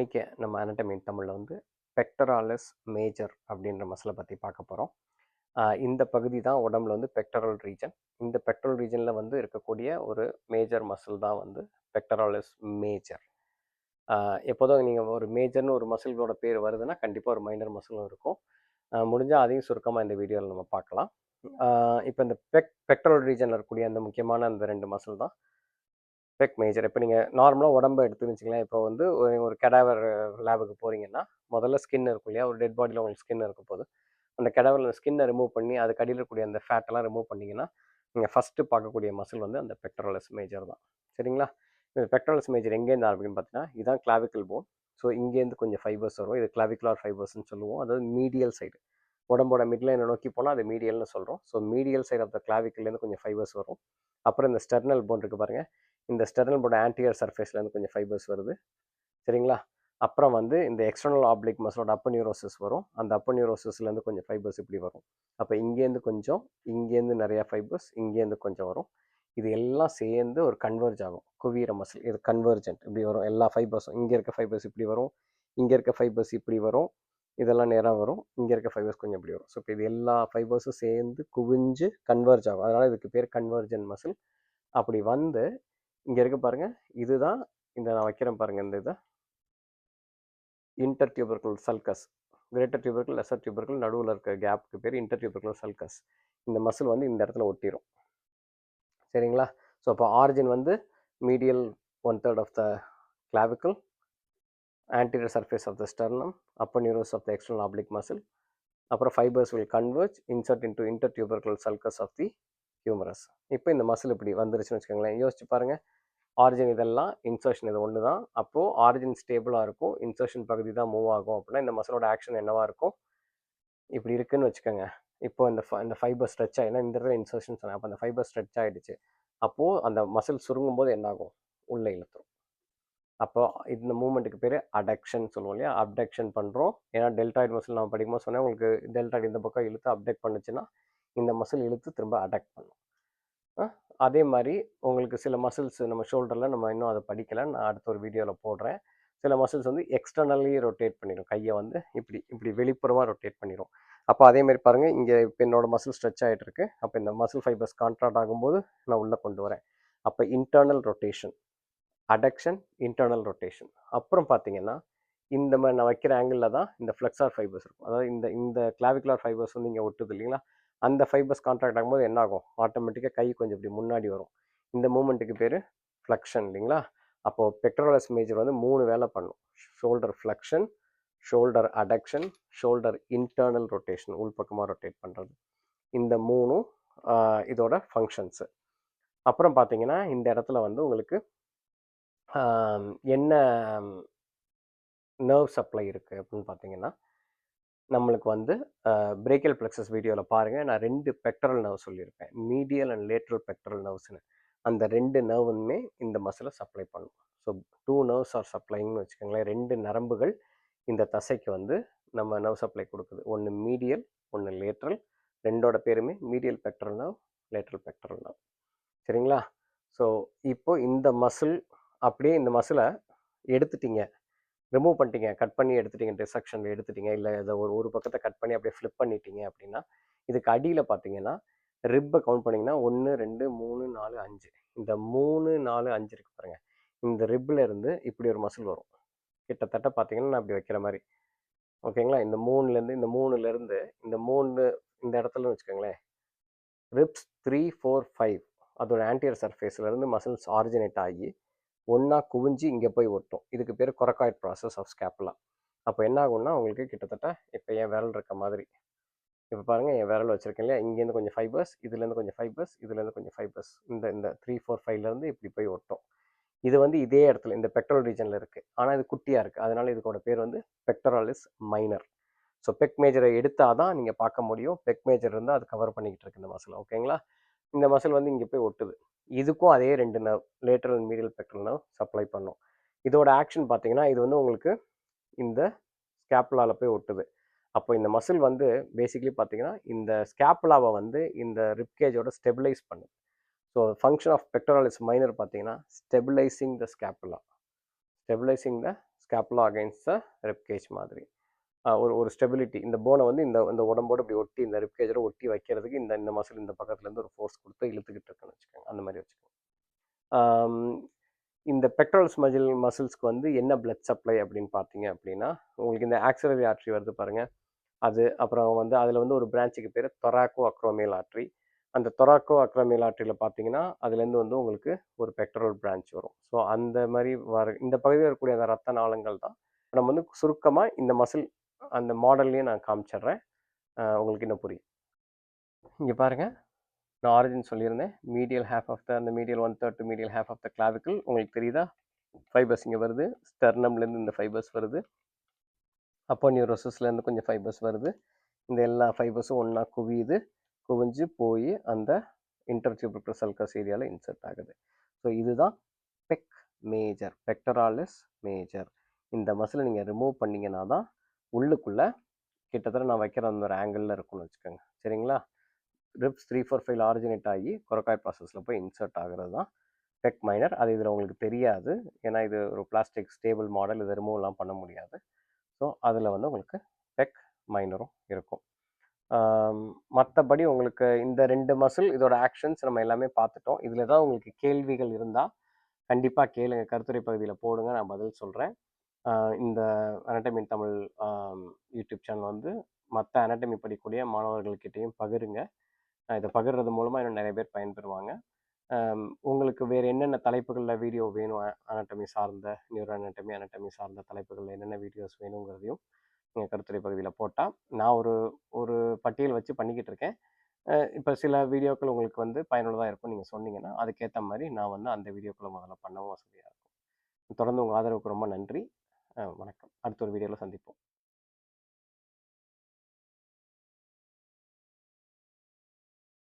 இன்னைக்கு நம்ம anatomy தமிழில் வந்து பெக்டராலிஸ் மேஜர் அப்படின்ற மசிலை பற்றி பார்க்க போகிறோம். இந்த பகுதி தான் உடம்புல வந்து பெக்டரல் ரீஜன். இந்த பெக்டரல் ரீஜனில் வந்து இருக்கக்கூடிய ஒரு மேஜர் மசில் தான் வந்து பெக்டராலிஸ் மேஜர். எப்போதும் நீங்கள் ஒரு மேஜர்னு ஒரு மசில்களோட பேர் வருதுன்னா கண்டிப்பாக ஒரு மைனர் மசிலும் இருக்கும். முடிஞ்சால் அதையும் சுருக்கமாக இந்த வீடியோவில் நம்ம பார்க்கலாம். இப்போ இந்த பெக்டரல் ரீஜனில் இருக்கக்கூடிய அந்த முக்கியமான அந்த ரெண்டு மசில் தான் பெக் மேஜர். இப்போ நீங்கள் நார்மலாக உடம்பை எடுத்துன்னு வச்சுக்கலாம். இப்போ வந்து ஒரு கெடாவர் லேபுக்கு போகிறீங்கன்னா முதல்ல ஸ்கின் இருக்கும் இல்லையா, ஒரு டெட் பாடியில் உங்களுக்கு ஸ்கின் இருக்கும் போது அந்த கெடாவரில் ஸ்கின்னை ரிமூவ் பண்ணி அதுக்கு அடியில் இருக்கக்கூடிய அந்த ஃபேட்டெல்லாம் ரிமூவ் பண்ணிங்கன்னா நீங்கள் ஃபஸ்ட்டு பார்க்கக்கூடிய மசில் வந்து அந்த பெக்டராலிஸ் மேஜர் தான். சரிங்களா? இந்த பெக்டராலிஸ் மேஜர் எங்கேருந்து ஆரம்பிக்குன்னு பார்த்தீங்கன்னா இதுதான் கிளாவிக்கல் போன். ஸோ இங்கேருந்து கொஞ்சம் ஃபைபர்ஸ் வரும். இது கிளாவிகுலார் ஃபைபர்ஸ்ன்னு சொல்லுவோம். அதாவது மீடியல் சைடு, உடம்போட மிட்லைனை நோக்கி போனால் அது மீடியல்னு சொல்கிறோம். So medial side of the கிளாவிக்கல்லேருந்து கொஞ்சம் ஃபைபர்ஸ் வரும். அப்புறம் இந்த ஸ்டெர்னல் போன் இருக்குது பாருங்கள், இந்த ஸ்டெர்னல் போன் ஆன்டியர் சர்ஃபேஸ்லேருந்து கொஞ்சம் ஃபைபர்ஸ் வருது. சரிங்களா? அப்புறம் வந்து இந்த எக்ஸ்டர்னல் ஆப்ளிக் மசிலோட அப்பர் நியூரோசிஸ் வரும். அந்த அப்பர் நியூரோசிஸ்லேருந்து கொஞ்சம் ஃபைபர்ஸ் இப்படி வரும். அப்போ இங்கேருந்து கொஞ்சம், இங்கேருந்து நிறையா ஃபைபர்ஸ், இங்கேருந்து கொஞ்சம் வரும். இது எல்லாம் சேர்ந்து ஒரு கன்வெர்ஜ் ஆகும், குவியிற மசில். இது கன்வர்ஜென்ட் இப்படி வரும். எல்லா ஃபைபர்ஸும் இங்கே இருக்க ஃபைபர்ஸ் இப்படி வரும், இங்கே இருக்க ஃபைபர்ஸ் இப்படி வரும், இதெல்லாம் நேராக வரும், இங்கே இருக்க ஃபைபர்ஸ் கொஞ்சம் இப்படி வரும். ஸோ இப்போ இது எல்லா ஃபைபர்ஸும் சேர்ந்து குவிஞ்சு கன்வெர்ஜ் ஆகும். அதனால் இதுக்கு பேர் கன்வர்ஜென்ட் மசில். அப்படி வந்து இங்கே இருக்க பாருங்கள், இதுதான் இந்த நான் வைக்கிறேன் பாருங்கள், இந்த இதை இன்டர்டியூபர்குலர் சல்கஸ். கிரேட்டர் டியூபர்குலர், லெசர் டியூபர்குலர் நடுவில் இருக்க கேப்புக்கு பேர் இன்டர்டியூபர்குலர் சல்கஸ். இந்த மசில் வந்து இந்த இடத்துல ஒட்டிடும். சரிங்களா? ஸோ அப்போ ஆரிஜின் வந்து medial 1/3 of the clavicle, anterior surface of the sternum, upper neuros of the external oblique muscle. அப்புறம் fibres will converge, insert into intertubercular sulcus of the humerus. இப்போ இந்த மசில் இப்படி வந்துருச்சுன்னு வச்சுக்கோங்களேன். யோசிச்சு பாருங்கள், ஆரிஜின் இதெல்லாம், இன்சர்ஷன் இது ஒன்று தான். அப்போது ஆரிஜின் ஸ்டேபிளாக இருக்கும், இன்சர்ஷன் பகுதி தான் மூவ் ஆகும். அப்படின்னா இந்த மசிலோட ஆக்ஷன் என்னவாக இருக்கும்? இப்படி இருக்குன்னு வச்சுக்கோங்க. இப்போ இந்த ஃபைபர் ஸ்ட்ரெச் ஆகினா இந்த இடத்துல இன்சர்ஷன் சொன்னேன். அப்போ அந்த ஃபைபர் ஸ்ட்ரெச் ஆகிடுச்சு. அப்போது அந்த மசில் சுருங்கும் போது என்னாகும்? உள்ளே இழுத்துரும். அப்போ இந்த மூமெண்ட்டுக்கு பேர் அடக்ஷன் சொல்லுவோம் இல்லையா? அப்டக்ஷன் பண்ணுறோம். ஏன்னா டெல்டாய்டு மசில் நான் படிக்கும்போது சொன்னேன் உங்களுக்கு, டெல்டாய்டு இந்த பக்கம் இழுத்து அப்டக்ட் பண்ணுச்சுன்னா இந்த மசில் இழுத்து திரும்ப அடக்ட் பண்ணும். அதே மாதிரி உங்களுக்கு சில மசில்ஸ் நம்ம ஷோல்டரில் நம்ம இன்னும் அதை படிக்கலை, நான் அடுத்த ஒரு வீடியோவில் போடுறேன். சில மசில்ஸ் வந்து எக்ஸ்டர்னலி ரொட்டேட் பண்ணிடும், கையை வந்து இப்படி இப்படி வெளிப்புறமாக ரொட்டேட் பண்ணிடும். அப்போ அதேமாதிரி பாருங்கள், இங்கே இப்போ என்னோட மசில் ஸ்ட்ரெச் ஆகிட்டு இருக்கு. அப்போ இந்த மசில் ஃபைபர்ஸ் கான்ட்ராக்ட் ஆகும்போது நான் உள்ளே கொண்டு வரேன். அப்போ internal rotation, adduction, internal rotation. அப்புறம் பார்த்தீங்கன்னா இந்த மாதிரி நான் வைக்கிற ஆங்கிளில் தான் இந்த ஃப்ளெக்ஸார் ஃபைபர்ஸ் இருக்கும். அதாவது இந்த இந்த கிளாவிகுலார் ஃபைபர்ஸ் வந்து இங்கே ஒட்டுது இல்லைங்களா? அந்த ஃபைபர்ஸ் கான்ட்ராக்ட் ஆகும்போது என்ன ஆகும்? ஆட்டோமேட்டிக்காக கை கொஞ்சம் இப்படி முன்னாடி வரும். இந்த மூமெண்ட்டுக்கு பேர் ஃப்ளெக்ஷன் இல்லைங்களா? அப்போது பெக்டராலிஸ் மேஜர் வந்து 3 வேலை பண்ணும்: shoulder flexion, shoulder adduction, shoulder internal rotation, உள்பக்கமாக ரொட்டேட் பண்ணுறது. இந்த 3ம் இதோட ஃபங்க்ஷன்ஸு. அப்புறம் பார்த்தீங்கன்னா இந்த இடத்துல வந்து உங்களுக்கு என்ன நர்வ் சப்ளை இருக்குது அப்படின்னு பார்த்தீங்கன்னா, நம்மளுக்கு வந்து பிரேக்கியல் பிளெக்ஸஸ் வீடியோவில் பாருங்கள், நான் 2 பெக்டரல் நர்வ் சொல்லியிருப்பேன், மீடியல் அண்ட் லேட்ரல் பெக்டரல் நர்வ்ஸ்னு. அந்த 2 நர்வுமே இந்த மசிலை சப்ளை பண்ணும். ஸோ 2 நர்வ்ஸ் ஆர் சப்ளைங்னு வச்சுக்கோங்களேன். 2 நரம்புகள் இந்த தசைக்கு வந்து நம்ம நர்வ் சப்ளை கொடுக்குது. ஒன்று மீடியல், ஒன்று லேட்ரல். ரெண்டோட பேருமே medial pectoral nerve, lateral பெக்டரல் nerve. சரிங்களா? ஸோ இப்போ இந்த மசில் அப்படியே இந்த மசிலை எடுத்துட்டீங்க, ரிமூவ் பண்ணிட்டீங்க, கட் பண்ணி எடுத்துட்டீங்க, டிசெக்ஷனில் எடுத்துட்டீங்க, இல்லை இதை ஒரு பக்கத்தை கட் பண்ணி அப்படியே ஃப்ளிப் பண்ணிட்டீங்க அப்படின்னா, இதுக்கு அடியில் பார்த்தீங்கன்னா ரிப்பை கவுண்ட் பண்ணிங்கன்னா 1 2 3 4 5, இந்த 3 4 5 இருக்கு பாருங்கள். இந்த ரிப்பில் இருந்து இப்படி ஒரு மசில் வரும். கிட்டத்தட்ட பார்த்தீங்கன்னா நான் இப்படி வைக்கிற மாதிரி, ஓகேங்களா? இந்த 3லேருந்து இந்த 3 இந்த இடத்துல வச்சுக்கோங்களேன், ரிப்ஸ் 3 4 5 அதோட ஆன்டியர் சர்ஃபேஸ்லேருந்து மசில்ஸ் ஆரிஜினேட் ஆகி ஒன்றா குவிஞ்சு இங்கே போய் ஒட்டும். இதுக்கு பேர் கொரக்காய்ட் ப்ராசஸ் ஆஃப் ஸ்கேப்புலா. அப்போ என்ன ஆகும்னா உங்களுக்கு கிட்டத்தட்ட இப்போ என் விரல் இருக்க மாதிரி, இப்போ பாருங்கள் என் விரல் வச்சுருக்கேன் இல்லையா, இங்கேருந்து கொஞ்சம் ஃபைபர்ஸ், இதுலேருந்து கொஞ்சம் ஃபைபர்ஸ், இதுலேருந்து கொஞ்சம் ஃபைபர்ஸ், இந்த இந்த 3 4 5லேருந்து இப்படி போய் ஒட்டும். இது வந்து இதே இடத்துல இந்த பெக்டரல் ரீஜனில் இருக்குது, ஆனால் இது குட்டியாக இருக்குது. அதனால் இதுக்கோட பேர் வந்து பெக்டராலிஸ் மைனர். ஸோ பெக் மேஜரை எடுத்தால் தான் நீங்கள் பார்க்க முடியும். பெக் மேஜர் இருந்தால் அது கவர் பண்ணிக்கிட்டு இருக்கு இந்த மசில், ஓகேங்களா? இந்த மசில் வந்து இங்கே போய் ஒட்டுது. இதுக்கும் அதே 2 nerve, lateral medial pectoral nerve supply பண்ணும். இதோட ஆக்ஷன் பார்த்தீங்கன்னா இது வந்து உங்களுக்கு இந்த ஸ்கேப்புலாவில் போய் ஒட்டுது. அப்போ இந்த மசில் வந்து பேசிக்கலி பார்த்தீங்கன்னா இந்த ஸ்கேப்புலாவை வந்து இந்த ரிப்கேஜோட ஸ்டெபிலைஸ் பண்ணுது. ஸோ ஃபங்க்ஷன் ஆஃப் பெக்டராலிஸ் மைனர் பார்த்தீங்கன்னா stabilising the scapula, stabilising the scapula against the ribcage மாதிரி. ஒரு ஸ்டெபிலிட்டி இந்த போனை வந்து இந்த இந்த உடம்போடு இப்படி ஒட்டி இந்த ரிப்கேஜோட ஒட்டி வைக்கிறதுக்கு இந்த இந்த மசில் இந்த பக்கத்துலேருந்து ஒரு ஃபோர்ஸ் கொடுத்து இழுத்துக்கிட்டு இருக்குன்னு வச்சுக்கோங்க. அந்த மாதிரி வச்சுக்கோங்க. இந்த பெக்டரல்ஸ் மசில்ஸ்க்கு வந்து என்ன பிளட் சப்ளை அப்படின்னு பார்த்தீங்க அப்படின்னா, உங்களுக்கு இந்த ஆக்சிலரி ஆர்ட்ரி வருது பாருங்கள், அது அப்புறம் வந்து அதில் வந்து ஒரு பிரான்ச்சுக்கு பேர் தொராக்கோ அக்ரோமியல் ஆர்ட்ரி. அந்த தொராக்கோ அக்ரோமியல் ஆர்ட்ரியில் பார்த்தீங்கன்னா அதுலேருந்து வந்து உங்களுக்கு ஒரு பெக்டரல் பிரான்ச் வரும். ஸோ அந்த மாதிரி இந்த பகுதியில் இருக்கக்கூடிய அந்த ரத்த நாளங்கள் தான் நம்ம வந்து சுருக்கமாக இந்த மசில் அந்த மாடல்லையும் நான் காமிச்சிடுறேன். உங்களுக்கு இன்னும் புரியும். இங்கே பாருங்கள், நான் ஆரிஜின் சொல்லியிருந்தேன். மீடியல் ஹேஃப் ஆஃப் த அந்த medial 1/3 to medial half of the clavicle உங்களுக்கு தெரியுதா? ஃபைபர்ஸ் இங்கே வருது. ஸ்டெர்னம்லேருந்து இந்த ஃபைபர்ஸ் வருது. அப்போ நியூரோசஸ்லேருந்து கொஞ்சம் ஃபைபர்ஸ் வருது. இந்த எல்லா ஃபைபர்ஸும் ஒன்றா குவியுது. குவிஞ்சு போய் அந்த இன்டர்டியூபர் சல்கஸ் ஏரியாவில் இன்சர்ட் ஆகுது. ஸோ இதுதான் பெக் மேஜர், பெக்டராலிஸ் மேஜர். இந்த மசிலை நீங்கள் ரிமூவ் பண்ணிங்கன்னா தான் உள்ளுக்குள்ளே கிட்டத்தட்ட நான் வைக்கிற அந்த ஒரு ஆங்கிளில் இருக்கும்னு வச்சுக்கோங்க. சரிங்களா? ரிப்ஸ் 3, 4, 5 ஆரிஜினேட் ஆகி கொரக்காய் ப்ராசஸில் போய் இன்சர்ட் ஆகிறது தான் பெக் மைனர். அது இதில் உங்களுக்கு தெரியாது, ஏன்னா இது ஒரு பிளாஸ்டிக் ஸ்டேபிள் மாடல், இதை ரிமூவ்லாம் பண்ண முடியாது. ஸோ அதில் வந்து உங்களுக்கு பெக் மைனரும் இருக்கும். மற்றபடி உங்களுக்கு இந்த 2 மசில் இதோட ஆக்ஷன்ஸ் நம்ம எல்லாமே பார்த்துட்டோம். இதில் தான் உங்களுக்கு கேள்விகள் இருந்தால் கண்டிப்பாக கேளுங்க, கருத்துரை பகுதியில் போடுங்க, நான் பதில் சொல்கிறேன். இந்த அனாட்டமி இன் தமிழ் யூடியூப் சேனல் வந்து மற்ற அனாட்டமி படிக்கக்கூடிய மாணவர்கள்கிட்டையும் பகிருங்க. இதை பகிர்றது மூலமாக இன்னும் நிறைய பேர் பயன்பெறுவாங்க. உங்களுக்கு வேறு என்னென்ன தலைப்புகளில் வீடியோ வேணும், அனாட்டமி சார்ந்த, நியூரோ அனாட்டமி, அனாட்டமி சார்ந்த தலைப்புகளில் என்னென்ன வீடியோஸ் வேணுங்கிறதையும் நீங்கள் கருத்துரை பகுதியில் போட்டால் நான் ஒரு ஒரு பட்டியல் வச்சு பண்ணிக்கிட்டு இருக்கேன். இப்போ சில வீடியோக்கள் உங்களுக்கு வந்து பயனுள்ளதாக இருக்கும் நீங்கள் சொன்னீங்கன்னா அதுக்கேற்ற மாதிரி நான் வந்து அந்த வீடியோக்களை முதல்ல பண்ணவும் வசதியாக இருக்கும். தொடர்ந்து உங்கள் ஆதரவுக்கு ரொம்ப நன்றி. வணக்கம். அடுத்த ஒரு வீடியோவில் சந்திப்போம்.